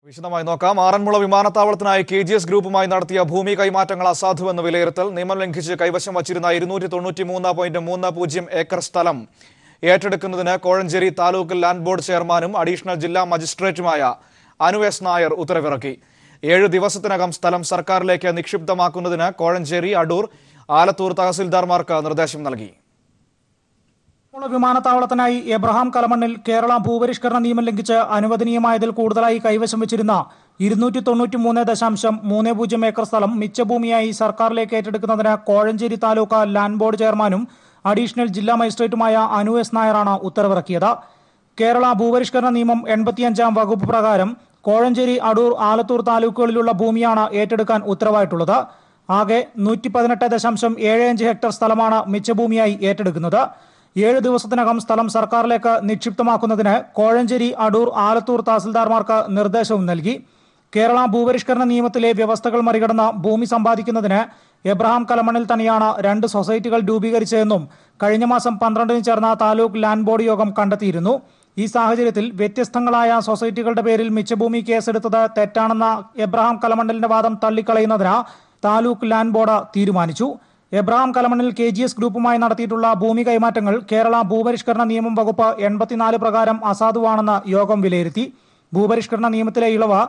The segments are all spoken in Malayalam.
വിശദമായി നോക്കാം. ആറന്മുള വിമാനത്താവളത്തിനായി KGS ഗ്രൂപ്പുമായി നടത്തിയ ഭൂമി കൈമാറ്റങ്ങൾ അസാധുവെന്ന് വിലയിരുത്തൽ. നിയമം ലംഘിച്ച് കൈവശം വച്ചിരുന്ന 293.30 ഏക്കർ സ്ഥലം ഏറ്റെടുക്കുന്നതിന് കോഴഞ്ചേരി താലൂക്ക് ലാൻഡ് ബോർഡ് ചെയർമാനും അഡീഷണൽ ജില്ലാ മജിസ്ട്രേറ്റുമായ അനു എസ് നായർ ഉത്തരവിറക്കി. 7 ദിവസത്തിനകം സ്ഥലം സർക്കാരിലേക്ക് നിക്ഷിപ്തമാക്കുന്നതിന് കോഴഞ്ചേരി, അടൂർ, ആലത്തൂർ തഹസിൽദാർമാർക്ക് നിർദ്ദേശം നൽകി. വിമാനത്താവളത്തിനായി എബ്രഹാം കലമണ്ണിൽ കേരള ഭൂപരിഷ്കരണ നിയമം ലംഘിച്ച് അനുവദനീയമായതിൽ കൂടുതലായി കൈവശം വെച്ചിരുന്ന 293.30 ഏക്കർ സ്ഥലം മിച്ചഭൂമിയായി സർക്കാരിലേക്ക് ഏറ്റെടുക്കുന്നതിന് കോഴഞ്ചേരി താലൂക്ക് ലാൻഡ് ബോർഡ് ചെയർമാനും അഡീഷണൽ ജില്ലാ മജിസ്ട്രേറ്റുമായ അനു എസ് നായരാണ് ഉത്തരവിറക്കിയത്. കേരള ഭൂപരിഷ്കരണ നിയമം 85-ാം വകുപ്പ് പ്രകാരം കോഴഞ്ചേരി, അടൂർ, ആലത്തൂർ താലൂക്കുകളിലുള്ള ഭൂമിയാണ് ഏറ്റെടുക്കാൻ ഉത്തരവായിട്ടുള്ളത്. ആകെ 118.75 ഹെക്ടർ സ്ഥലമാണ് മിച്ചഭൂമിയായി ഏറ്റെടുക്കുന്നത്. 7 ദിവസത്തിനകം സ്ഥലം സർക്കാരിലേക്ക് നിക്ഷിപ്തമാക്കുന്നതിന് കോഴഞ്ചേരി, അടൂർ, ആലത്തൂർ തഹസിൽദാർമാർക്ക് നിർദ്ദേശവും നൽകി. കേരള ഭൂപരിഷ്കരണ നിയമത്തിലെ വ്യവസ്ഥകൾ മറികടന്ന് ഭൂമി സമ്പാദിക്കുന്നതിന് എബ്രഹാം കലമണ്ണിൽ തന്നെയാണ് 2 സൊസൈറ്റികൾ രൂപീകരിച്ചതെന്നും കഴിഞ്ഞ മാസം 12-ന് ചേർന്ന താലൂക്ക് ലാൻഡ് ബോർഡ് യോഗം കണ്ടെത്തിയിരുന്നു. ഈ സാഹചര്യത്തിൽ വ്യത്യസ്തങ്ങളായ സൊസൈറ്റികളുടെ പേരിൽ മിച്ചഭൂമി കേസെടുത്തത് തെറ്റാണെന്ന എബ്രഹാം കലമണ്ണിലിന്റെ വാദം തള്ളിക്കളയുന്നതിന് താലൂക്ക് ലാൻഡ് ബോർഡ് തീരുമാനിച്ചു. എബ്രഹാം കലമണ്ണിൽ KGS ഗ്രൂപ്പുമായി നടത്തിയിട്ടുള്ള ഭൂമി കൈമാറ്റങ്ങൾ കേരള ഭൂപരിഷ്കരണ നിയമം വകുപ്പ് 84 പ്രകാരം അസാധുവാണെന്ന് യോഗം വിലയിരുത്തി. ഭൂപരിഷ്കരണ നിയമത്തിലെ ഇളവ്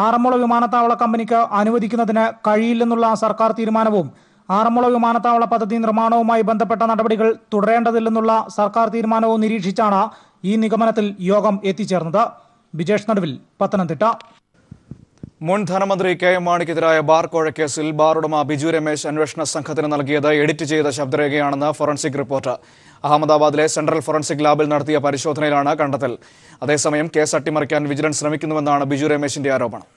ആറന്മുള വിമാനത്താവള കമ്പനിക്ക് അനുവദിക്കുന്നതിന് കഴിയില്ലെന്നുള്ള സർക്കാർ തീരുമാനവും ആറന്മുള വിമാനത്താവള പദ്ധതി നിർമ്മാണവുമായി ബന്ധപ്പെട്ട നടപടികൾ തുടരേണ്ടതില്ലെന്നുള്ള സർക്കാർ തീരുമാനവും നിരീക്ഷിച്ചാണ് ഈ നിഗമനത്തിൽ യോഗം എത്തിച്ചേർന്നത്. ബിജേഷ് നടുവിൽ, പത്തനംതിട്ട. മുൻ ധനമന്ത്രി KM മാണിക്കെതിരായ ബാർ കോഴക്കേസിൽ ബാർ ഉടമ ബിജു രമേശ് അന്വേഷണ സംഘത്തിന് നൽകിയത് എഡിറ്റ് ചെയ്ത ശബ്ദരേഖയാണെന്ന് ഫോറൻസിക് റിപ്പോർട്ട്. അഹമ്മദാബാദിലെ സെൻട്രൽ ഫോറൻസിക് ലാബിൽ നടത്തിയ പരിശോധനയിലാണ് കണ്ടെത്തൽ. അതേസമയം കേസ് അട്ടിമറിക്കാൻ വിജിലൻസ് ശ്രമിക്കുന്നുവെന്നാണ് ബിജു രമേശിന്റെ ആരോപണം.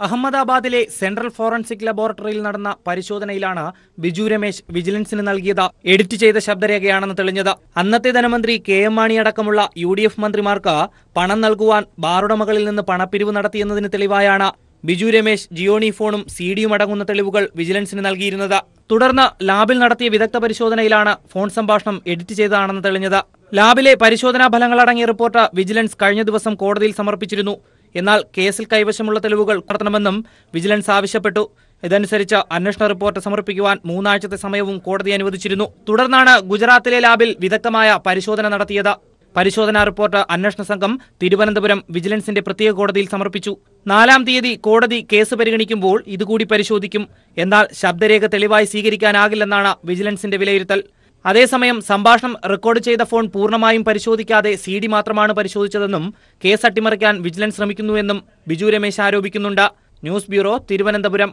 അഹമ്മദാബാദിലെ സെൻട്രൽ ഫോറൻസിക് ലബോറട്ടറിയിൽ നടന്ന പരിശോധനയിലാണ് ബിജു രമേശ് വിജിലൻസിന് നൽകിയത് എഡിറ്റ് ചെയ്ത ശബ്ദരേഖയാണെന്ന് തെളിഞ്ഞത്. അന്നത്തെ ധനമന്ത്രി KM മാണി അടക്കമുള്ള UDF മന്ത്രിമാർക്ക് പണം നൽകുവാൻ ബാറുടമകളിൽ നിന്ന് പണപ്പിരിവ് നടത്തിയെന്നതിന് തെളിവായാണ് ബിജു രമേശ് ജിയോണി ഫോണും CD-യും അടങ്ങുന്ന തെളിവുകൾ വിജിലൻസിന് നൽകിയിരുന്നത്. തുടർന്ന് ലാബിൽ നടത്തിയ വിദഗ്ധ പരിശോധനയിലാണ് ഫോൺ സംഭാഷണം എഡിറ്റ് ചെയ്തതാണെന്ന് തെളിഞ്ഞത്. ലാബിലെ പരിശോധനാ ഫലങ്ങളടങ്ങിയ റിപ്പോർട്ട് വിജിലൻസ് കഴിഞ്ഞ ദിവസം കോടതിയിൽ സമർപ്പിച്ചിരുന്നു. എന്നാൽ കേസിൽ കൈവശമുള്ള തെളിവുകൾ നടത്തണമെന്നും വിജിലൻസ് ആവശ്യപ്പെട്ടു. ഇതനുസരിച്ച് അന്വേഷണ റിപ്പോർട്ട് സമർപ്പിക്കുവാൻ 3 ആഴ്ചത്തെ സമയവും കോടതി അനുവദിച്ചിരുന്നു. തുടർന്നാണ് ഗുജറാത്തിലെ ലാബിൽ വിദഗ്ധമായ പരിശോധന നടത്തിയത്. പരിശോധനാ റിപ്പോർട്ട് അന്വേഷണ സംഘം തിരുവനന്തപുരം വിജിലൻസിന്റെ പ്രത്യേക കോടതിയിൽ സമർപ്പിച്ചു. 4-ാം തീയതി കോടതി കേസ് പരിഗണിക്കുമ്പോൾ ഇതുകൂടി പരിശോധിക്കും. എന്നാൽ ശബ്ദരേഖ തെളിവായി സ്വീകരിക്കാനാകില്ലെന്നാണ് വിജിലൻസിന്റെ വിലയിരുത്തൽ. അതേസമയം സംഭാഷണം റെക്കോർഡ് ചെയ്ത ഫോൺ പൂർണ്ണമായും പരിശോധിക്കാതെ CD മാത്രമാണ് പരിശോധിച്ചതെന്നും കേസ് അട്ടിമറിക്കാൻ വിജിലൻസ് ശ്രമിക്കുന്നുവെന്നും ബിജു രമേശ് ആരോപിക്കുന്നുണ്ട്. News bureau, Thiruvananthapuram.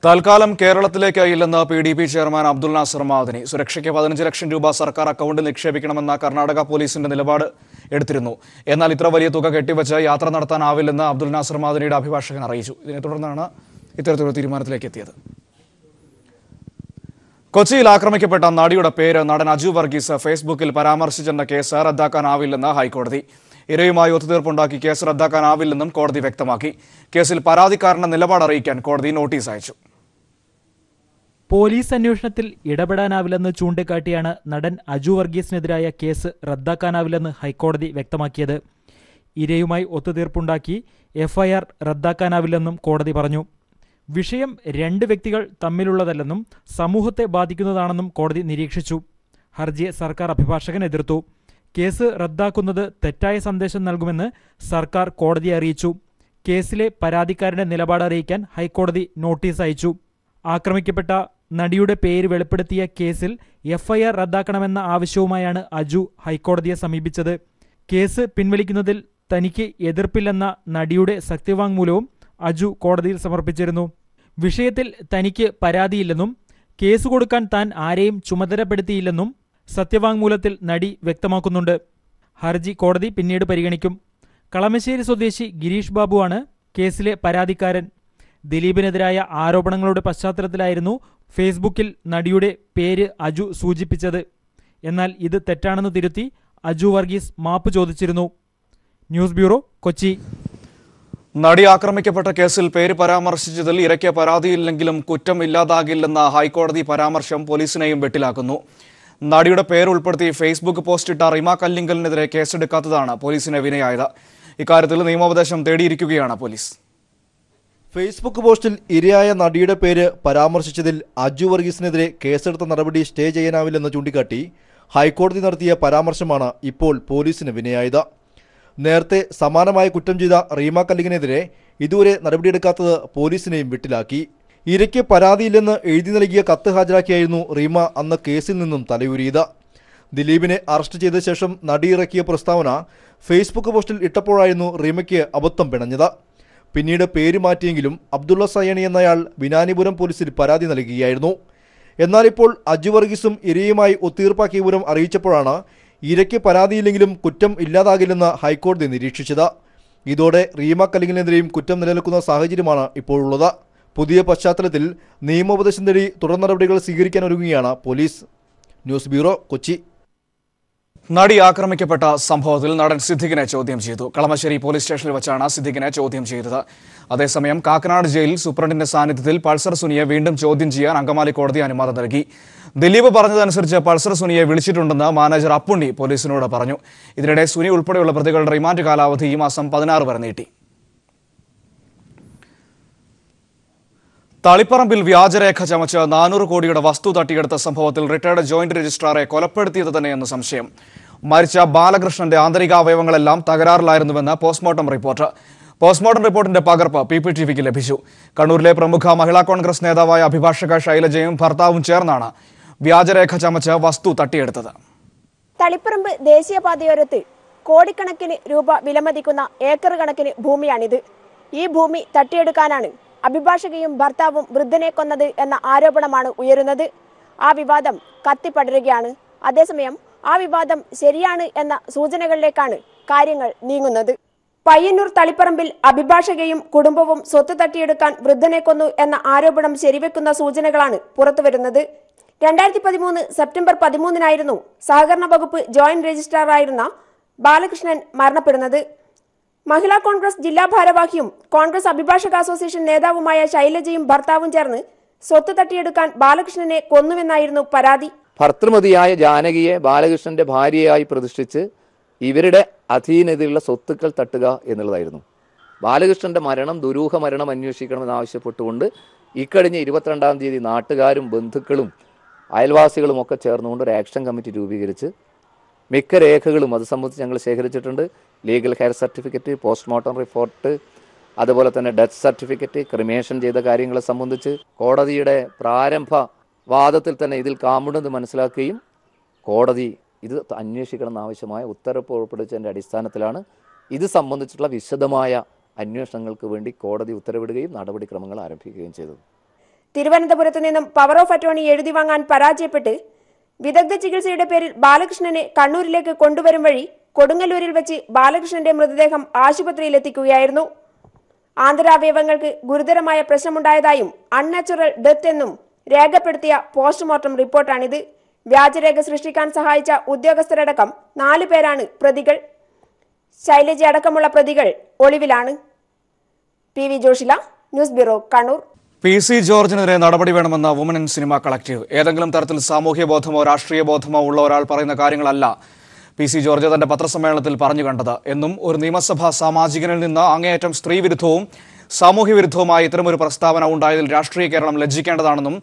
തൽക്കാലം കേരളത്തിലേക്ക് ഇല്ലെന്ന് PDP ചെയർമാൻ അബ്ദുൽ നാസർ മാദനി. സുരക്ഷയ്ക്ക് 15 ലക്ഷം രൂപ സർക്കാർ അക്കൗണ്ടിൽ നിക്ഷേപിക്കണമെന്ന കർണാടക പോലീസിന്റെ നിലപാട് എടുത്തിരുന്നു. എന്നാൽ ഇത്ര വലിയ തുക കെട്ടിവെച്ച് യാത്ര നടത്താനാവില്ലെന്ന് അബ്ദുൽ നാസർ മാദനിയുടെ അഭിഭാഷകൻ അറിയിച്ചു. ഇതിനെ തുടർന്നാണ് ഇത്തരത്തിലുള്ള തീരുമാനത്തിലേക്ക് എത്തിയത്. കൊച്ചിയിൽ ആക്രമിക്കപ്പെട്ട നടിയുടെ പേര് നടൻ അജു വർഗീസ് ഫേസ്ബുക്കിൽ പരാമർശിച്ചെന്ന കേസ് റദ്ദാക്കാനാവില്ലെന്ന് ഹൈക്കോടതി. ഇരയുമായി ഒത്തുതീർപ്പുണ്ടാക്കി കേസ് റദ്ദാക്കാനാവില്ലെന്നും കോടതി വ്യക്തമാക്കി. കേസിൽ പരാതിക്കാരന്റെ നിലപാട് അറിയിക്കാൻ കോടതി നോട്ടീസ് അയച്ചു. പോലീസ് അന്വേഷണത്തിൽ ഇടപെടാനാവില്ലെന്ന് ചൂണ്ടിക്കാട്ടിയാണ് നടൻ അജു വർഗീസിനെതിരായ കേസ് റദ്ദാക്കാനാവില്ലെന്ന് ഹൈക്കോടതി വ്യക്തമാക്കിയത്. ഇരയുമായി ഒത്തുതീർപ്പുണ്ടാക്കി FIR റദ്ദാക്കാനാവില്ലെന്നും കോടതി പറഞ്ഞു. വിഷയം 2 വ്യക്തികൾ തമ്മിലുള്ളതല്ലെന്നും സമൂഹത്തെ ബാധിക്കുന്നതാണെന്നും കോടതി നിരീക്ഷിച്ചു. ഹർജിയെ സർക്കാർ അഭിഭാഷകൻ എതിർത്തു. കേസ് റദ്ദാക്കുന്നത് തെറ്റായ സന്ദേശം നൽകുമെന്ന് സർക്കാർ കോടതിയെ അറിയിച്ചു. കേസിലെ പരാതിക്കാരന്റെ നിലപാട് അറിയിക്കാൻ ഹൈക്കോടതി നോട്ടീസ് അയച്ചു. ആക്രമിക്കപ്പെട്ട നടിയുടെ പേര് വെളിപ്പെടുത്തിയ കേസിൽ FIR റദ്ദാക്കണമെന്ന ആവശ്യവുമായാണ് അജു ഹൈക്കോടതിയെ സമീപിച്ചത്. കേസ് പിൻവലിക്കുന്നതിൽ തനിക്ക് എതിർപ്പില്ലെന്ന നടിയുടെ സത്യവാങ്മൂലവും അജു കോടതിയിൽ സമർപ്പിച്ചിരുന്നു. വിഷയത്തിൽ തനിക്ക് പരാതിയില്ലെന്നും കേസ് കൊടുക്കാൻ താൻ ആരെയും ചുമതലപ്പെടുത്തിയില്ലെന്നും സത്യവാങ്മൂലത്തിൽ നടി വ്യക്തമാക്കുന്നുണ്ട്. ഹർജി കോടതി പിന്നീട് പരിഗണിക്കും. കളമശ്ശേരി സ്വദേശി ഗിരീഷ് ബാബുവാണ് കേസിലെ പരാതിക്കാരൻ. ദിലീപിനെതിരായ ആരോപണങ്ങളുടെ പശ്ചാത്തലത്തിലായിരുന്നു ഫേസ്ബുക്കിൽ നടിയുടെ പേര് അജു സൂചിപ്പിച്ചത്. എന്നാൽ ഇത് തെറ്റാണെന്ന് തിരുത്തി അജു വർഗീസ് മാപ്പ് ചോദിച്ചിരുന്നു. News bureau, Kochi. നടി ആക്രമിക്കപ്പെട്ട കേസിൽ പേര് പരാമർശിച്ചതിൽ ഇരയ്ക്ക് പരാതിയില്ലെങ്കിലും കുറ്റം ഇല്ലാതാകില്ലെന്ന ഹൈക്കോടതി പരാമർശം പോലീസിനെയും വെട്ടിലാക്കുന്നു. നടിയുടെ പേര് ഉൾപ്പെടുത്തി ഫേസ്ബുക്ക് പോസ്റ്റിട്ട റിമ കല്ലിങ്കലിനെതിരെ കേസെടുക്കാത്തതാണ് പോലീസിന് വിനയായത്. ഇക്കാര്യത്തിൽ നിയമോപദേശം തേടിയിരിക്കുകയാണ് പോലീസ്. ഫേസ്ബുക്ക് പോസ്റ്റിൽ ഇരയായ നടിയുടെ പേര് പരാമർശിച്ചതിൽ അജു വർഗീസിനെതിരെ കേസെടുത്ത നടപടി സ്റ്റേ ചെയ്യാനാവില്ലെന്ന് ചൂണ്ടിക്കാട്ടി ഹൈക്കോടതി നടത്തിയ പരാമർശമാണ് ഇപ്പോൾ പോലീസിന് വിനയായത്. നേരത്തെ സമാനമായ കുറ്റം ചെയ്ത റീമ കല്ലിങ്ങിനെതിരെ ഇതുവരെ നടപടിയെടുക്കാത്തത് പോലീസിനെയും വിട്ടിലാക്കി. ഇരയ്ക്ക് പരാതിയില്ലെന്ന് എഴുതി നൽകിയ കത്ത് ഹാജരാക്കിയായിരുന്നു റീമ അന്ന് കേസിൽ നിന്നും തലയൂരിയത്. ദിലീപിനെ അറസ്റ്റ് ചെയ്ത ശേഷം നടി ഇറക്കിയ പ്രസ്താവന ഫേസ്ബുക്ക് പോസ്റ്റിൽ ഇട്ടപ്പോഴായിരുന്നു റീമയ്ക്ക് അബദ്ധം പിണഞ്ഞത്. പിന്നീട് പേര് മാറ്റിയെങ്കിലും അബ്ദുള്ള സയണി എന്നയാൾ വിനാനിപുരം പോലീസിൽ പരാതി നൽകുകയായിരുന്നു. എന്നാൽ ഇപ്പോൾ അജു വർഗീസും ഇരയുമായി ഒത്തീർപ്പാക്കിയ വിവരം അറിയിച്ചപ്പോഴാണ് ഇരയ്ക്ക് പരാതിയില്ലെങ്കിലും കുറ്റം ഇല്ലാതാകില്ലെന്ന് ഹൈക്കോടതി നിരീക്ഷിച്ചത്. ഇതോടെ റീമ കല്ലിങ്ങിനെതിരെയും കുറ്റം നിലനിൽക്കുന്ന സാഹചര്യമാണ് ഇപ്പോഴുള്ളത്. പുതിയ പശ്ചാത്തലത്തിൽ നിയമോപദേശം തേടി തുടർ നടപടികൾ സ്വീകരിക്കാനൊരുങ്ങുകയാണ് പോലീസ്. News bureau, Kochi. നടി ആക്രമിക്കപ്പെട്ട സംഭവത്തിൽ നടൻ സിദ്ദിഖിനെ ചോദ്യം ചെയ്തു. കളമശ്ശേരി പോലീസ് സ്റ്റേഷനിൽ വെച്ചാണ് സിദ്ദിഖിനെ ചോദ്യം ചെയ്തത്. അതേസമയം കാക്കനാട് ജയിലിൽ സൂപ്രണ്ടിന്റെ സാന്നിധ്യത്തിൽ പൾസർ സുനിയെ വീണ്ടും ചോദ്യം ചെയ്യാൻ അങ്കമാലി കോടതി അനുമതി നൽകി. ദിലീപ് പറഞ്ഞതനുസരിച്ച് പൾസർ സുനിയെ വിളിച്ചിട്ടുണ്ടെന്ന് മാനേജർ അപ്പുണ്ണി പോലീസിനോട് പറഞ്ഞു. ഇതിനിടെ സുനി ഉൾപ്പെടെയുള്ള പ്രതികളുടെ റിമാൻഡ് കാലാവധി ഈ മാസം 16 വരെ നീട്ടി. തളിപ്പറമ്പിൽ വ്യാജരേഖ ചമച്ച് 400 കോടിയുടെ വസ്തു തട്ടിയെടുത്ത സംഭവത്തിൽ റിട്ടയർഡ് ജോയിന്റ് രജിസ്ട്രാറെ കൊലപ്പെടുത്തിയത് തന്നെയെന്ന് സംശയം. മരിച്ച ബാലകൃഷ്ണന്റെ ആന്തരികാവയവങ്ങളെല്ലാം തകരാറിലായിരുന്നുവെന്ന് പോസ്റ്റ്മോർട്ടം റിപ്പോർട്ട്. പോസ്റ്റ്മോർട്ടം റിപ്പോർട്ടിന്റെ പകർപ്പ് PPTVക്ക് ലഭിച്ചു. കണ്ണൂരിലെ പ്രമുഖ മഹിളാ കോൺഗ്രസ് നേതാവായ അഭിഭാഷക ശൈലജയും ഭർത്താവും ചേർന്നാണ് വ്യാജരേഖ ചമച്ച് വസ്തു തട്ടിയെടുത്തത്. തളിപ്പറമ്പ് ദേശീയപാതയോരത്ത് കോടിക്കണക്കിന് രൂപ വിലമതിക്കുന്ന ഏക്കർ കണക്കിന് ഭൂമിയാണിത്. ഈ ഭൂമി തട്ടിയെടുക്കാനാണ് അഭിഭാഷകയും ഭർത്താവും വൃദ്ധനെ കൊന്നത് എന്ന ആരോപണമാണ് ഉയരുന്നത്. ആ വിവാദം കത്തിപ്പടരുകയാണ്. അതേസമയം ആ വിവാദം ശരിയാണ് എന്ന സൂചനകളിലേക്കാണ് കാര്യങ്ങൾ നീങ്ങുന്നത്. പയ്യന്നൂർ തളിപ്പറമ്പിൽ അഭിഭാഷകയും കുടുംബവും സ്വത്ത് തട്ടിയെടുക്കാൻ വൃദ്ധനെ കൊന്നു എന്ന ആരോപണം ശരിവെക്കുന്ന സൂചനകളാണ് പുറത്തുവരുന്നത്. 2013 സെപ്റ്റംബർ 13 സഹകരണ വകുപ്പ് ജോയിന്റ് രജിസ്ട്രാറായിരുന്ന ബാലകൃഷ്ണൻ മരണപ്പെടുന്നത്. മഹിളാ കോൺഗ്രസ് ജില്ലാ ഭാരവാഹിയും കോൺഗ്രസ് അഭിഭാഷക അസോസിയേഷൻ നേതാവുമായ ശൈലജയും ഭർത്താവും ചേർന്ന് സ്വത്ത് തട്ടിയെടുക്കാൻ ബാലകൃഷ്ണനെ കൊന്നുവെന്നായിരുന്നു പരാതി. ഭർത്തൃമതിയായ ജാനകിയെ ബാലകൃഷ്ണന്റെ ഭാര്യയായി പ്രതിഷ്ഠിച്ച് ഇവരുടെ അധീനതയിലുള്ള സ്വത്തുക്കൾ തട്ടുക എന്നുള്ളതായിരുന്നു. ബാലകൃഷ്ണന്റെ മരണം ദുരൂഹ മരണം അന്വേഷിക്കണമെന്നാവശ്യപ്പെട്ടുകൊണ്ട് ഇക്കഴിഞ്ഞ 22-ാം തീയതി നാട്ടുകാരും ബന്ധുക്കളും അയൽവാസികളും ഒക്കെ ചേർന്നുകൊണ്ട് ഒരു ആക്ഷൻ കമ്മിറ്റി രൂപീകരിച്ച് മിക്ക രേഖകളും അത് സംബന്ധിച്ച് ഞങ്ങൾ ശേഖരിച്ചിട്ടുണ്ട്. Legal hair certificate, postmortem report, അതുപോലെ തന്നെ ഡെത്ത് സർട്ടിഫിക്കറ്റ്, ക്രിമേഷൻ ചെയ്ത കാര്യങ്ങളെ സംബന്ധിച്ച് കോടതിയുടെ പ്രാരംഭ വാദത്തിൽ തന്നെ ഇതിൽ കാമുണ്ടെന്ന് മനസ്സിലാക്കുകയും കോടതി ഇത് അന്വേഷിക്കണമെന്ന് ആവശ്യമായ ഉത്തരവ് പുറപ്പെടുവിച്ചതിൻ്റെ അടിസ്ഥാനത്തിലാണ് ഇത് സംബന്ധിച്ചുള്ള വിശദമായ അന്വേഷണങ്ങൾക്ക് വേണ്ടി കോടതി ഉത്തരവിടുകയും നടപടിക്രമങ്ങൾ ആരംഭിക്കുകയും ചെയ്തത്. തിരുവനന്തപുരത്ത് നിന്നും പവർ ഓഫ് അറ്റോർണി എഴുതി വാങ്ങാൻ പരാജയപ്പെട്ട് വിദഗ്ധ ചികിത്സയുടെ പേരിൽ ബാലകൃഷ്ണനെ കണ്ണൂരിലേക്ക് കൊണ്ടുവരും വഴി കൊടുങ്ങല്ലൂരിൽ വെച്ച് ബാലകൃഷ്ണന്റെ മൃതദേഹം ആശുപത്രിയിൽ എത്തിക്കുകയായിരുന്നു. ആന്തരാവയവങ്ങൾക്ക് ഗുരുതരമായ പ്രശ്നമുണ്ടായതായും അൺനാച്ചുറൽ ഡെത്ത് എന്നും രേഖപ്പെടുത്തിയ പോസ്റ്റ്മോർട്ടം റിപ്പോർട്ടാണിത്. വ്യാജരേഖ സൃഷ്ടിക്കാൻ സഹായിച്ച ഉദ്യോഗസ്ഥരടക്കം 4 പേരാണ് പ്രതികൾ. ശൈലജ അടക്കമുള്ള പ്രതികൾ ഒളിവിലാണ്. PV Joshila, news bureau, Kannur. PC ജോർജിനെതിരെ നടപടി വേണമെന്ന വുമൻ ഇൻ സിനിമ കളക്ടീവ്. ഏതെങ്കിലും തരത്തിൽ സാമൂഹ്യ ബോധമോ രാഷ്ട്രീയ ബോധമോ ഉള്ള ഒരാൾ പറയുന്ന കാര്യങ്ങളല്ല PC ജോർജ് തന്റെ പത്രസമ്മേളനത്തിൽ പറഞ്ഞു കണ്ടത് എന്നും ഒരു നിയമസഭാ സാമാജികനിൽ നിന്ന് അങ്ങേയറ്റം സ്ത്രീവിരുദ്ധവും സാമൂഹ്യ വിരുദ്ധവുമായ ഇത്തരമൊരു പ്രസ്താവന ഉണ്ടായതിൽ രാഷ്ട്രീയ കേരളം ലജ്ജിക്കേണ്ടതാണെന്നും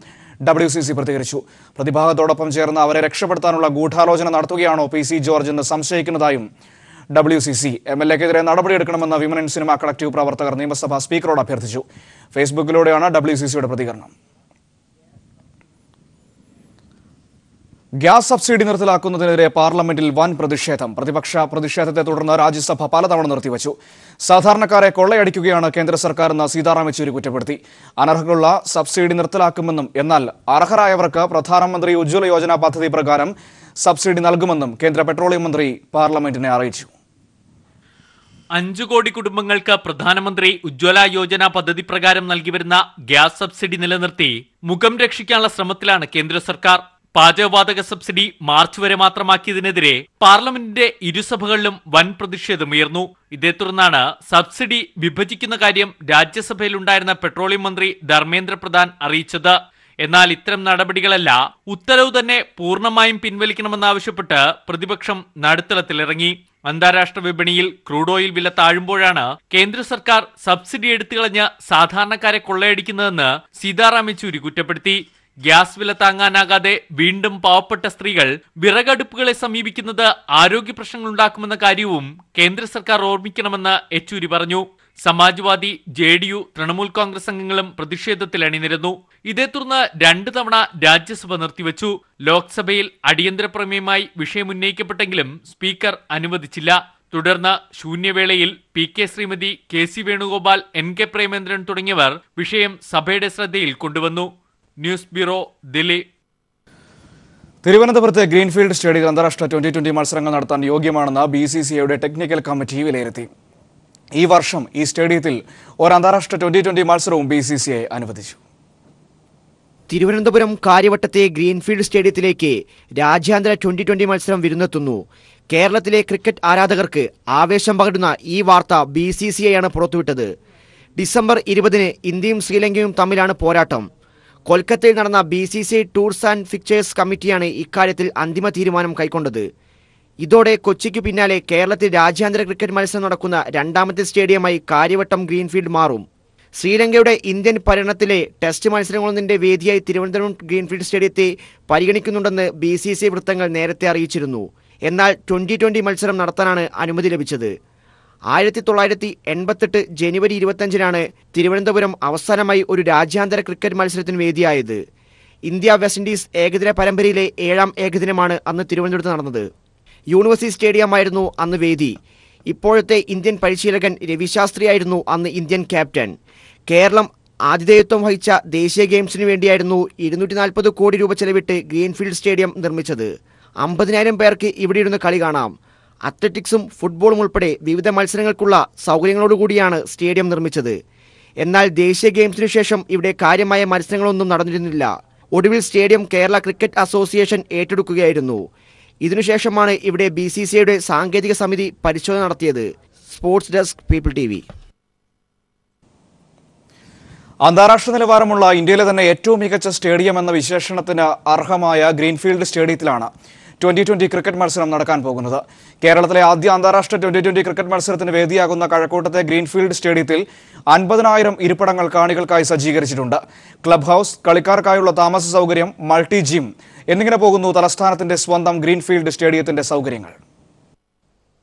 WCC പ്രതികരിച്ചു. പ്രതിഭാഗത്തോടൊപ്പം ചേർന്ന് അവരെ രക്ഷപ്പെടുത്താനുള്ള ഗൂഢാലോചന നടത്തുകയാണോ PC ജോർജ് എന്ന് സംശയിക്കുന്നതായും WCC. MLAക്കെതിരെ നടപടിയെടുക്കണമെന്ന വിമൻ ഇൻ സിനിമ കളക്ടീവ് പ്രവർത്തകർ നിയമസഭാ സ്പീക്കറോട് അഭ്യർത്ഥിച്ചു. ഫേസ്ബുക്കിലൂടെയാണ് WCCയുടെ പ്രതികരണം. ഗ്യാസ് സബ്സിഡി നിർത്തലാക്കുന്നതിനെതിരെ പാർലമെന്റിൽ വൻ പ്രതിഷേധം. പ്രതിപക്ഷ പ്രതിഷേധത്തെ തുടർന്ന് രാജ്യസഭ പലതവണ നിർത്തിവച്ചു. സാധാരണക്കാരെ കൊള്ളയടിക്കുകയാണ് കേന്ദ്ര സർക്കാരെന്ന് സീതാറാം യെച്ചൂരി കുറ്റപ്പെടുത്തി. അനർഹരുള്ള സബ്സിഡി നിർത്തലാക്കുമെന്നും എന്നാൽ അർഹരായവർക്ക് പ്രധാനമന്ത്രി ഉജ്ജ്വല യോജന പദ്ധതി പ്രകാരം സബ്സിഡി നൽകുമെന്നും കേന്ദ്ര പെട്രോളിയം മന്ത്രി പാർലമെന്റിനെ അറിയിച്ചു. 5 കോടി കുടുംബങ്ങൾക്ക് പ്രധാനമന്ത്രി ഉജ്ജ്വല യോജന പദ്ധതി പ്രകാരം നൽകിവരുന്ന ഗ്യാസ് സബ്സിഡി നിലനിർത്തി മുഖം രക്ഷിക്കാനുള്ള ശ്രമത്തിലാണ് കേന്ദ്ര സർക്കാർ. പാചകവാതക സബ്സിഡി മാർച്ച് വരെ മാത്രമാക്കിയതിനെതിരെ പാർലമെന്റിന്റെ ഇരുസഭകളിലും വൻ പ്രതിഷേധമുയർന്നു. ഇതേ തുടർന്നാണ് സബ്സിഡി വിഭജിക്കുന്ന കാര്യം രാജ്യസഭയിലുണ്ടായിരുന്ന പെട്രോളിയം മന്ത്രി ധർമ്മേന്ദ്ര പ്രധാൻ അറിയിച്ചത്. എന്നാൽ ഇത്തരം നടപടികളല്ല, ഉത്തരവ് തന്നെ പൂർണ്ണമായും പിൻവലിക്കണമെന്നാവശ്യപ്പെട്ട് പ്രതിപക്ഷം നടുത്തളത്തിലിറങ്ങി. അന്താരാഷ്ട്ര വിപണിയിൽ ക്രൂഡ് ഓയിൽ വില താഴുമ്പോഴാണ് കേന്ദ്ര സർക്കാർ സബ്സിഡി എടുത്തുകളഞ്ഞ് സാധാരണക്കാരെ കൊള്ളയടിക്കുന്നതെന്ന് സീതാറാം യെച്ചൂരി കുറ്റപ്പെടുത്തി. ഗ്യാസ് വില താങ്ങാനാകാതെ വീണ്ടും പാവപ്പെട്ട സ്ത്രീകൾ വിറകടുപ്പുകളെ സമീപിക്കുന്നത് ആരോഗ്യ പ്രശ്നങ്ങളുണ്ടാക്കുമെന്ന കാര്യവും കേന്ദ്ര സർക്കാർ ഓർമ്മിക്കണമെന്ന് യെച്ചൂരി പറഞ്ഞു. സമാജ്വാദി, JDU, തൃണമൂൽ കോൺഗ്രസ് അംഗങ്ങളും പ്രതിഷേധത്തിൽ അണിനിരന്നു. ഇതേ തുടർന്ന് 2 തവണ രാജ്യസഭ നിർത്തിവച്ചു. ലോക്സഭയിൽ അടിയന്തര പ്രമേയമായി വിഷയം ഉന്നയിക്കപ്പെട്ടെങ്കിലും സ്പീക്കർ അനുവദിച്ചില്ല. തുടർന്ന് ശൂന്യവേളയിൽ PK Shrimati, KC Venugopal, NK Premendran തുടങ്ങിയവർ വിഷയം സഭയുടെ ശ്രദ്ധയിൽ കൊണ്ടുവന്നു. News bureau, Delhi. തിരുവനന്തപുരത്തെ ഗ്രീൻഫീൽഡ് സ്റ്റേഡിയത്തിൽ അന്താരാഷ്ട്ര 2020 മത്സരങ്ങൾ നടത്താൻ യോഗ്യമാണെന്ന് BCCIയുടെ ടെക്നിക്കൽ കമ്മിറ്റി വിലയിരുത്തി. ഈ വർഷം ഈ സ്റ്റേഡിയത്തിൽ ഒരു അന്താരാഷ്ട്ര 2020 മത്സരവും BCCI അനുവദിച്ചു. തിരുവനന്തപുരം കാര്യവട്ടത്തെ ഗ്രീൻഫീൽഡ് സ്റ്റേഡിയത്തിലേക്ക് രാജ്യാന്തര 2020 മത്സരം വിരുന്നെത്തുന്നു. കേരളത്തിലെ ക്രിക്കറ്റ് ആരാധകർക്ക് ആവേശം പകരുന്ന ഈ വാർത്ത BCCI ആണ് പുറത്തുവിട്ടത്. ഡിസംബർ 20-ന് ഇന്ത്യയും ശ്രീലങ്കയും തമ്മിലാണ് പോരാട്ടം. കൊൽക്കത്തയിൽ നടന്ന BCCI ടൂർസ് ആൻഡ് ഫിക്ചേഴ്സ് കമ്മിറ്റിയാണ് ഇക്കാര്യത്തിൽ അന്തിമ തീരുമാനം കൈക്കൊണ്ടത്. ഇതോടെ കൊച്ചിക്ക് പിന്നാലെ കേരളത്തിൽ രാജ്യാന്തര ക്രിക്കറ്റ് മത്സരം നടക്കുന്ന രണ്ടാമത്തെ സ്റ്റേഡിയമായി കാര്യവട്ടം ഗ്രീൻഫീൽഡ് മാറും. ശ്രീലങ്കയുടെ ഇന്ത്യൻ പര്യടനത്തിലെ ടെസ്റ്റ് മത്സരങ്ങളൊന്നിന്റെ വേദിയായി തിരുവനന്തപുരം ഗ്രീൻഫീൽഡ് സ്റ്റേഡിയത്തെ പരിഗണിക്കുന്നുണ്ടെന്ന് BCCI വൃത്തങ്ങൾ നേരത്തെ അറിയിച്ചിരുന്നു. എന്നാൽ 2020 മത്സരം നടത്താനാണ് അനുമതി ലഭിച്ചത്. 1988 ജനുവരി 25-നാണ് തിരുവനന്തപുരം അവസാനമായി ഒരു രാജ്യാന്തര ക്രിക്കറ്റ് മത്സരത്തിന് വേദിയായത്. ഇന്ത്യ വെസ്റ്റ് ഇൻഡീസ് ഏകദിന പരമ്പരയിലെ 7ാം ഏകദിനമാണ് അന്ന് തിരുവനന്തപുരത്ത് നടന്നത്. യൂണിവേഴ്സിറ്റി സ്റ്റേഡിയമായിരുന്നു അന്ന് വേദി. ഇപ്പോഴത്തെ ഇന്ത്യൻ പരിശീലകൻ രവിശാസ്ത്രിയായിരുന്നു അന്ന് ഇന്ത്യൻ ക്യാപ്റ്റൻ. കേരളം ആതിഥേയത്വം വഹിച്ച ദേശീയ ഗെയിംസിനു വേണ്ടിയായിരുന്നു 240 കോടി രൂപ ചെലവിട്ട് ഗ്രീൻഫീൽഡ് സ്റ്റേഡിയം നിർമ്മിച്ചത്. 50,000 പേർക്ക് ഇവിടെ ഇരുന്ന് കളി കാണാം. അത്ലറ്റിക്സും ഫുട്ബോളും ഉൾപ്പെടെ വിവിധ മത്സരങ്ങൾക്കുള്ള സൗകര്യങ്ങളോടുകൂടിയാണ് സ്റ്റേഡിയം നിർമ്മിച്ചത്. എന്നാൽ ദേശീയ ഗെയിംസിനു ശേഷം ഇവിടെ കാര്യമായ മത്സരങ്ങളൊന്നും നടന്നിരുന്നില്ല. ഒടുവിൽ സ്റ്റേഡിയം കേരള ക്രിക്കറ്റ് അസോസിയേഷൻ ഏറ്റെടുക്കുകയായിരുന്നു. ഇതിനുശേഷമാണ് ഇവിടെ BCCIയുടെ സാങ്കേതിക സമിതി പരിശോധന നടത്തിയത്. Sports desk, people TV. അന്താരാഷ്ട്ര നിലവാരമുള്ള ഇന്ത്യയിലെ തന്നെ ഏറ്റവും മികച്ച സ്റ്റേഡിയം എന്ന വിശേഷണത്തിന് അർഹമായ ഗ്രീൻഫീൽഡ് സ്റ്റേഡിയത്തിലാണ് 2020 ക്രിക്കറ്റ് മത്സരം നടക്കാൻ പോകുന്നത്. കേരളത്തിലെ ആദ്യ അന്താരാഷ്ട്ര 2020 ക്രിക്കറ്റ് മത്സരത്തിന് വേദിയാകുന്ന കഴക്കൂട്ടത്തെ ഗ്രീൻഫീൽഡ് സ്റ്റേഡിയത്തിൽ 50,000 ഇരിപ്പിടങ്ങൾ കാണികൾക്കായി സജ്ജീകരിച്ചിട്ടുണ്ട്. ക്ലബ് ഹൗസ്, കളിക്കാർക്കായുള്ള താമസ സൗകര്യം, മൾട്ടി ജിം എന്നിങ്ങനെ പോകുന്നു തലസ്ഥാനത്തിന്റെ സ്വന്തം ഗ്രീൻഫീൽഡ് സ്റ്റേഡിയത്തിന്റെ സൗകര്യങ്ങൾ.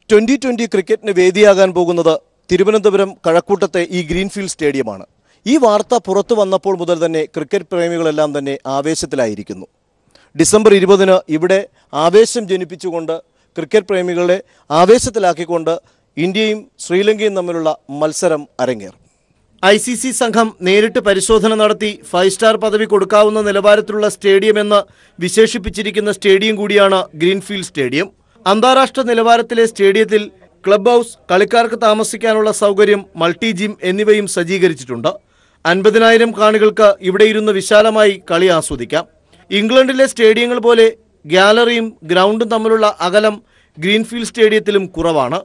2020 ക്രിക്കറ്റിന് വേദിയാകാൻ പോകുന്നത് തിരുവനന്തപുരം കഴക്കൂട്ടത്തെ ഈ ഗ്രീൻഫീൽഡ് സ്റ്റേഡിയമാണ്. ഈ വാർത്ത പുറത്തു വന്നപ്പോൾ മുതൽ തന്നെ ക്രിക്കറ്റ് പ്രേമികളെല്ലാം തന്നെ ആവേശത്തിലായിരിക്കുന്നു. ഡിസംബർ 20-ന് ഇവിടെ ആവേശം ജനിപ്പിച്ചുകൊണ്ട് ക്രിക്കറ്റ് പ്രേമികളെ ആവേശത്തിലാക്കിക്കൊണ്ട് ഇന്ത്യയും ശ്രീലങ്കയും തമ്മിലുള്ള മത്സരം അരങ്ങേറും. ICC സംഘം നേരിട്ട് പരിശോധന നടത്തി 5 സ്റ്റാർ പദവി കൊടുക്കാവുന്ന നിലവാരത്തിലുള്ള സ്റ്റേഡിയം എന്ന് വിശേഷിപ്പിച്ചിരിക്കുന്ന സ്റ്റേഡിയം കൂടിയാണ് ഗ്രീൻഫീൽഡ് സ്റ്റേഡിയം. അന്താരാഷ്ട്ര നിലവാരത്തിലെ സ്റ്റേഡിയത്തിൽ ക്ലബ് ഹൗസ്, കളിക്കാർക്ക് താമസിക്കാനുള്ള സൗകര്യം, മൾട്ടി ജിം എന്നിവയും സജ്ജീകരിച്ചിട്ടുണ്ട്. 50,000 കാണികൾക്ക് ഇവിടെ ഇരുന്ന് വിശാലമായി കളി ആസ്വദിക്കാം. ഇംഗ്ലണ്ടിലെ സ്റ്റേഡിയങ്ങൾ പോലെ ഗ്യാലറിയും ഗ്രൗണ്ടും തമ്മിലുള്ള അകലം ഗ്രീൻഫീൽഡ് സ്റ്റേഡിയത്തിലും കുറവാണ്.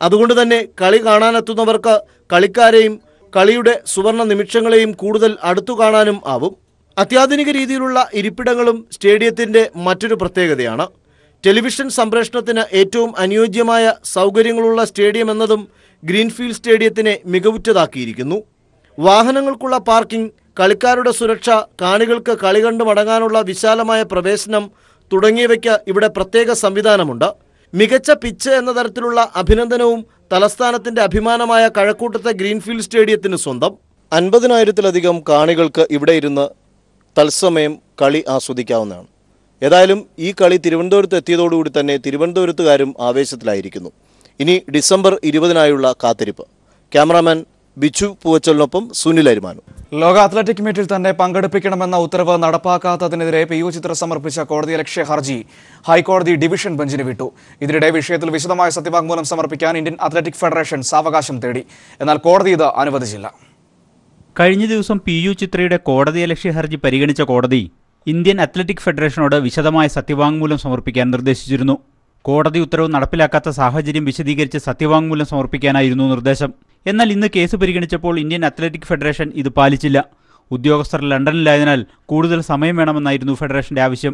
അതുകൊണ്ട് തന്നെ കളി കാണാനെത്തുന്നവർക്ക് കളിക്കാരെയും കളിയുടെ സുവർണ നിമിഷങ്ങളെയും കൂടുതൽ അടുത്തു കാണാനും ആവും. അത്യാധുനിക രീതിയിലുള്ള ഇരിപ്പിടങ്ങളും സ്റ്റേഡിയത്തിൻ്റെ മറ്റൊരു പ്രത്യേകതയാണ്. ടെലിവിഷൻ സംപ്രേഷണത്തിന് ഏറ്റവും അനുയോജ്യമായ സൗകര്യങ്ങളുള്ള സ്റ്റേഡിയം എന്നതും ഗ്രീൻഫീൽഡ് സ്റ്റേഡിയത്തിനെ മികവുറ്റതാക്കിയിരിക്കുന്നു. വാഹനങ്ങൾക്കുള്ള പാർക്കിംഗ്, കളിക്കാരുടെ സുരക്ഷ, കാണികൾക്ക് കളി കണ്ടു മടങ്ങാനുള്ള വിശാലമായ പ്രവേശനം തുടങ്ങിയവയ്ക്ക് ഇവിടെ പ്രത്യേക സംവിധാനമുണ്ട്. മികച്ച പിച്ച് എന്ന തരത്തിലുള്ള അഭിനന്ദനവും തലസ്ഥാനത്തിന്റെ അഭിമാനമായ കഴക്കൂട്ടത്തെ ഗ്രീൻഫീൽഡ് സ്റ്റേഡിയത്തിന് സ്വന്തം. 50,000-ലധികം കാണികൾക്ക് ഇവിടെ ഇരുന്ന് തത്സമയം കളി ആസ്വദിക്കാവുന്നതാണ്. ഏതായാലും ഈ കളി തിരുവനന്തപുരത്ത് എത്തിയതോടുകൂടി തന്നെ തിരുവനന്തപുരത്തുകാരും ആവേശത്തിലായിരിക്കുന്നു. ഇനി ഡിസംബർ 20-നായുള്ള കാത്തിരിപ്പ്. ക്യാമറാമാൻ ബിച്ചു പൂവച്ചലിനൊപ്പം സുനിൽ അരിമാനു. ലോക അത്ലറ്റിക് മീറ്റിൽ തന്നെ പങ്കെടുപ്പിക്കണമെന്ന ഉത്തരവ് നടപ്പാക്കാത്തതിനെതിരെ PU ചിത്ര സമർപ്പിച്ച കോടതിയലക്ഷ്യ ഹർജി ഹൈക്കോടതി ഡിവിഷൻ ബെഞ്ചിന് വിട്ടു. ഇതിനിടെ വിഷയത്തിൽ വിശദമായ സത്യവാങ്മൂലം സമർപ്പിക്കാൻ ഇന്ത്യൻ അത്ലറ്റിക് ഫെഡറേഷൻ സാവകാശം തേടി. എന്നാൽ കോടതി ഇത് അനുവദിച്ചില്ല. കഴിഞ്ഞ ദിവസം PU ചിത്രയുടെ കോടതിയലക്ഷ്യ ഹർജി പരിഗണിച്ച കോടതി ഇന്ത്യൻ അത്ലറ്റിക് ഫെഡറേഷനോട് വിശദമായ സത്യവാങ്മൂലം സമർപ്പിക്കാൻ നിർദ്ദേശിച്ചിരുന്നു. കോടതി ഉത്തരവ് നടപ്പിലാക്കാത്ത സാഹചര്യം വിശദീകരിച്ച് സത്യവാങ്മൂലം സമർപ്പിക്കാനായിരുന്നു നിർദ്ദേശം. എന്നാൽ ഇന്ന് കേസ് പരിഗണിച്ചപ്പോൾ ഇന്ത്യൻ അത്ലറ്റിക് ഫെഡറേഷൻ ഇത് പാലിച്ചില്ല. ഉദ്യോഗസ്ഥർ ലണ്ടനിലായതിനാൽ കൂടുതൽ സമയം വേണമെന്നായിരുന്നു ഫെഡറേഷന്റെ ആവശ്യം.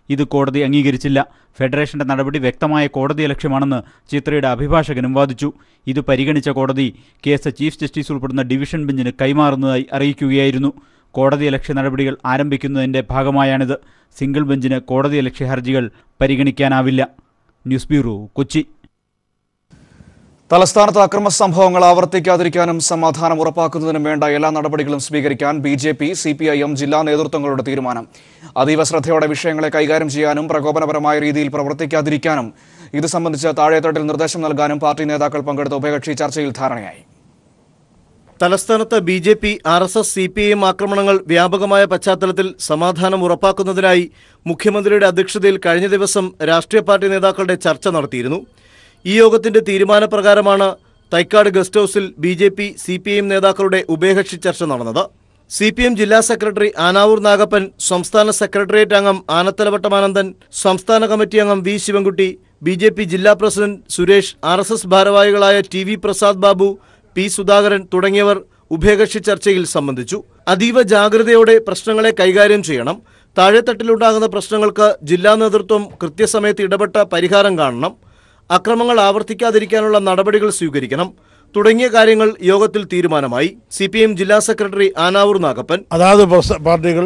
ഇത് കോടതി അംഗീകരിച്ചില്ല. ഫെഡറേഷന്റെ നടപടി വ്യക്തമായ കോടതി ലക്ഷ്യമാണെന്ന് ചിത്രയുടെ അഭിഭാഷകനും വാദിച്ചു. ഇത് പരിഗണിച്ച കോടതി കേസ് ചീഫ് ജസ്റ്റിസ് ഉൾപ്പെടുന്ന ഡിവിഷൻ ബെഞ്ചിന് കൈമാറുന്നതായി അറിയിക്കുകയായിരുന്നു. കോടതിയലക്ഷ്യ നടപടികൾ ആരംഭിക്കുന്നതിന്റെ ഭാഗമായാണിത്. സിംഗിൾ ബെഞ്ചിന് കോടതിയലക്ഷ്യ ഹർജികൾ പരിഗണിക്കാനാവില്ല. News bureau, Kochi. തലസ്ഥാനത്ത് അക്രമ സംഭവങ്ങൾ ആവർത്തിക്കാതിരിക്കാനും സമാധാനം ഉറപ്പാക്കുന്നതിനും വേണ്ട എല്ലാ നടപടികളും സ്വീകരിക്കാൻ BJP, CPIM ജില്ലാ നേതൃത്വങ്ങളുടെ തീരുമാനം. അതീവ ശ്രദ്ധയോടെ വിഷയങ്ങളെ കൈകാര്യം ചെയ്യാനും പ്രകോപനപരമായ രീതിയിൽ പ്രവർത്തിക്കാതിരിക്കാനും ഇത് സംബന്ധിച്ച് താഴെത്തട്ടിൽ നിർദ്ദേശം നൽകാനും പാർട്ടി നേതാക്കൾ പങ്കെടുത്ത ഉഭയകക്ഷി ചർച്ചയിൽ ധാരണയായി. തലസ്ഥാനത്ത് BJP, RSS, CPIM ആക്രമണങ്ങൾ വ്യാപകമായ പശ്ചാത്തലത്തിൽ സമാധാനം ഉറപ്പാക്കുന്നതിനായി മുഖ്യമന്ത്രിയുടെ അധ്യക്ഷതയിൽ കഴിഞ്ഞ ദിവസം രാഷ്ട്രീയ പാർട്ടി നേതാക്കളുടെ ചർച്ച നടത്തിയിരുന്നു. ഈ യോഗത്തിന്റെ തീരുമാനപ്രകാരമാണ് തൈക്കാട് ഗസ്റ്റ് ഹൌസിൽ BJP, CPIM നേതാക്കളുടെ ഉഭയകക്ഷി ചർച്ച നടന്നത്. CPIM ജില്ലാ സെക്രട്ടറി ആനാവൂർ നാഗപ്പൻ, സംസ്ഥാന സെക്രട്ടേറിയറ്റ് അംഗം ആനത്തലവട്ടം ആനന്ദൻ, സംസ്ഥാന കമ്മിറ്റി അംഗം V ശിവൻകുട്ടി, BJP ജില്ലാ പ്രസിഡന്റ് സുരേഷ്, RSS ഭാരവാഹികളായ TV പ്രസാദ് ബാബു, P സുധാകരൻ തുടങ്ങിയവർ ഉഭയകക്ഷി ചർച്ചയിൽ സംബന്ധിച്ചു. അതീവ ജാഗ്രതയോടെ പ്രശ്നങ്ങളെ കൈകാര്യം ചെയ്യണം. താഴെത്തട്ടിലുണ്ടാകുന്ന പ്രശ്നങ്ങൾക്ക് ജില്ലാ നേതൃത്വം കൃത്യസമയത്ത് ഇടപെട്ട പരിഹാരം കാണണം. അക്രമങ്ങൾ ആവർത്തിക്കാതിരിക്കാനുള്ള നടപടികൾ സ്വീകരിക്കണം തുടങ്ങിയ കാര്യങ്ങൾ യോഗത്തിൽ തീരുമാനമായി. CPIM ജില്ലാ സെക്രട്ടറി ആനാവൂർ നാഗപ്പൻ, അതാത് പാർട്ടികൾ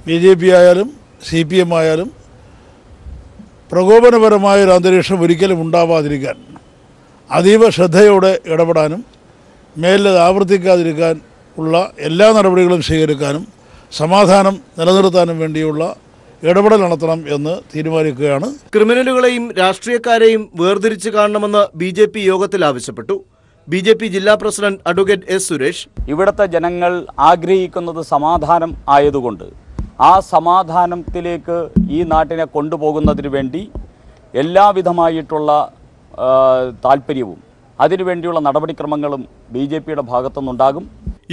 BJP ആയാലും CPIM ആയാലും പ്രകോപനപരമായ ഒരു അന്തരീക്ഷം ഒരിക്കലും ഉണ്ടാവാതിരിക്കാൻ അതീവ ശ്രദ്ധയോടെ ഇടപെടാനും മേലത് ആവർത്തിക്കാതിരിക്കാൻ ഉള്ള എല്ലാ നടപടികളും സ്വീകരിക്കാനും സമാധാനം നിലനിർത്താനും വേണ്ടിയുള്ള ഇടപെടൽ നടത്തണം എന്ന് തീരുമാനിക്കുകയാണ്. ക്രിമിനലുകളെയും രാഷ്ട്രീയക്കാരെയും വേർതിരിച്ച് കാണണമെന്ന് BJP യോഗത്തിൽ ആവശ്യപ്പെട്ടു. BJP ജില്ലാ പ്രസിഡന്റ് അഡ്വക്കേറ്റ് S സുരേഷ്, ഇവിടുത്തെ ജനങ്ങൾ ആഗ്രഹിക്കുന്നത് സമാധാനം ആയതുകൊണ്ട് ആ സമാധാനത്തിലേക്ക് ഈ നാട്ടിനെ കൊണ്ടുപോകുന്നതിന് വേണ്ടി എല്ലാവിധമായിട്ടുള്ള താല്പര്യവും അതിനുവേണ്ടിയുള്ള നടപടിക്രമങ്ങളും BJPയുടെ ഭാഗത്തുനിന്നുണ്ടാകും.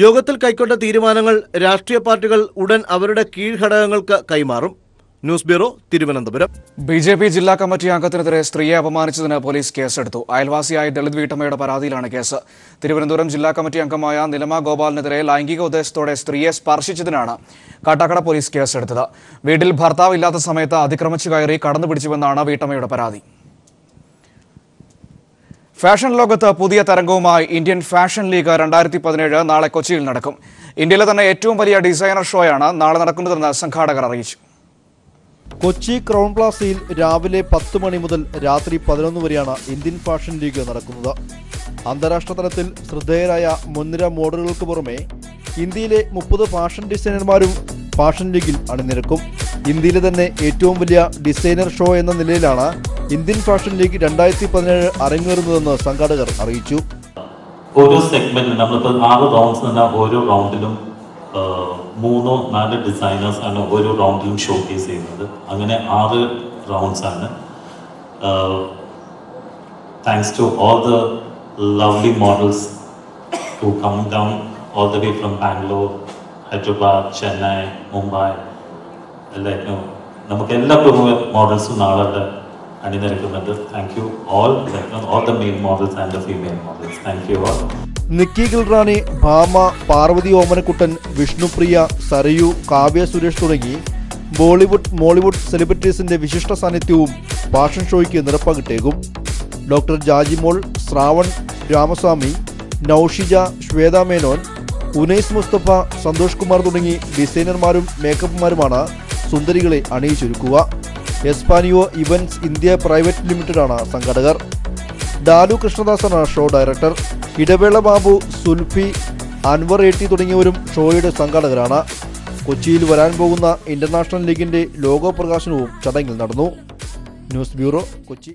യോഗത്തിൽ കൈക്കൊണ്ട തീരുമാനങ്ങൾ രാഷ്ട്രീയ പാർട്ടികൾ ഉടൻ അവരുടെ കീഴ്ഘടകങ്ങൾക്ക് കൈമാറും. News bureau, Thiruvananthapuram. BJP ജില്ലാ കമ്മിറ്റി അംഗത്തിനെതിരെ സ്ത്രീയെ അപമാനിച്ചതിന് പോലീസ് കേസെടുത്തു. അയൽവാസിയായ ദളിത് വീട്ടമ്മയുടെ പരാതിയിലാണ് കേസ്. തിരുവനന്തപുരം ജില്ലാ കമ്മിറ്റി അംഗമായ നിലമ ഗോപാലിനെതിരെ ലൈംഗിക ഉദ്ദേശത്തോടെ സ്ത്രീയെ സ്പർശിച്ചതിനാണ് കാട്ടാക്കട പോലീസ് കേസെടുത്തത്. വീട്ടിൽ ഭർത്താവ് ഇല്ലാത്ത സമയത്ത് അതിക്രമിച്ചു കയറി കടന്നുപിടിച്ചുവെന്നാണ് വീട്ടമ്മയുടെ പരാതി. ഫാഷൻ ലോകത്ത് പുതിയ തരംഗവുമായി ഇന്ത്യൻ ഫാഷൻ ലീഗ് 2017 നാളെ കൊച്ചിയിൽ നടക്കും. ഇന്ത്യയിലെ തന്നെ ഏറ്റവും വലിയ ഡിസൈനർ ഷോയാണ് നാളെ നടക്കുന്നതെന്ന് സംഘാടകർ അറിയിച്ചു. കൊച്ചി ക്രൗൺ പ്ലാസയിൽ രാവിലെ 10 മണി മുതൽ രാത്രി 11 വരെയാണ് ഇന്ത്യൻ ഫാഷൻ ലീഗ് നടക്കുന്നത്. അന്താരാഷ്ട്ര തലത്തിൽ ശ്രദ്ധേയരായ മുൻനിര മോഡലുകൾക്ക് പുറമെ ഇന്ത്യയിലെ 30 ഫാഷൻ ഡിസൈനർമാരും ഫാഷൻ ലീഗിൽ അണിനിരക്കും. ഇന്ത്യയിലെ തന്നെ ഏറ്റവും വലിയ ഡിസൈനർ ഷോ എന്ന നിലയിലാണ് ഇന്ത്യൻ ഫാഷൻ ലീഗ് 2017 അരങ്ങേറുന്നതെന്ന് സംഘാടകർ അറിയിച്ചു. ഓരോ സെഗ്മെന്റിൽ നമ്മളിപ്പോൾ 6 റൗണ്ട്സ് നിന്ന് ഓരോ റൗണ്ടിലും 3-4 ഡിസൈനേഴ്സ് ആണ് ഓരോ റൗണ്ടിലും ഷോക്കേസ് ചെയ്യുന്നത്. അങ്ങനെ 6 റൗണ്ട്സ് ആണ്. Thanks to all the lovely models who come down all the way from Bangalore, Hyderabad, Chennai, Mumbai എല്ലാം നമുക്ക് എല്ലാ മോഡൽസും നാളെ അണിനിരക്കുന്നുണ്ട്. Thank you all the male models and the female models. Thank you all. Nikki Galrani, Bhama, Parvathy Omanakuttan, Vishnupriya, Sarayu, Kavya Suresh തുടങ്ങി ബോളിവുഡ്, മോളിവുഡ് സെലിബ്രിറ്റീസിന്റെ വിശിഷ്ട സാന്നിധ്യവും ഫാഷൻ ഷോയ്ക്ക് നിറപ്പകിട്ടേകും. ഡോക്ടർ ജാജിമോൾ, ശ്രാവൺ രാമസ്വാമി, നൌഷിജ, ശ്വേത മേനോൻ, ഉനൈസ് മുസ്തഫ, സന്തോഷ് കുമാർ തുടങ്ങി ഡിസൈനർമാരും മേക്കപ്പുമാരുമാണ് സുന്ദരികളെ അണിയിച്ചൊരുക്കുക. എസ്പാനിയോ ഇവന്റ്സ് ഇന്ത്യ പ്രൈവറ്റ് ലിമിറ്റഡാണ് സംഘാടകർ. ഡാലു കൃഷ്ണദാസാണ് show director. Idavela Babu, Zulfi, Anwar A T തുടങ്ങിയവരും ഷോയുടെ സംഘാടകരാണ്. കൊച്ചിയിൽ വരാൻ പോകുന്ന ഇന്റർനാഷണൽ ലീഗിന്റെ ലോഗോ പ്രകാശനവും ചടങ്ങിൽ നടന്നു. News bureau, Kochi.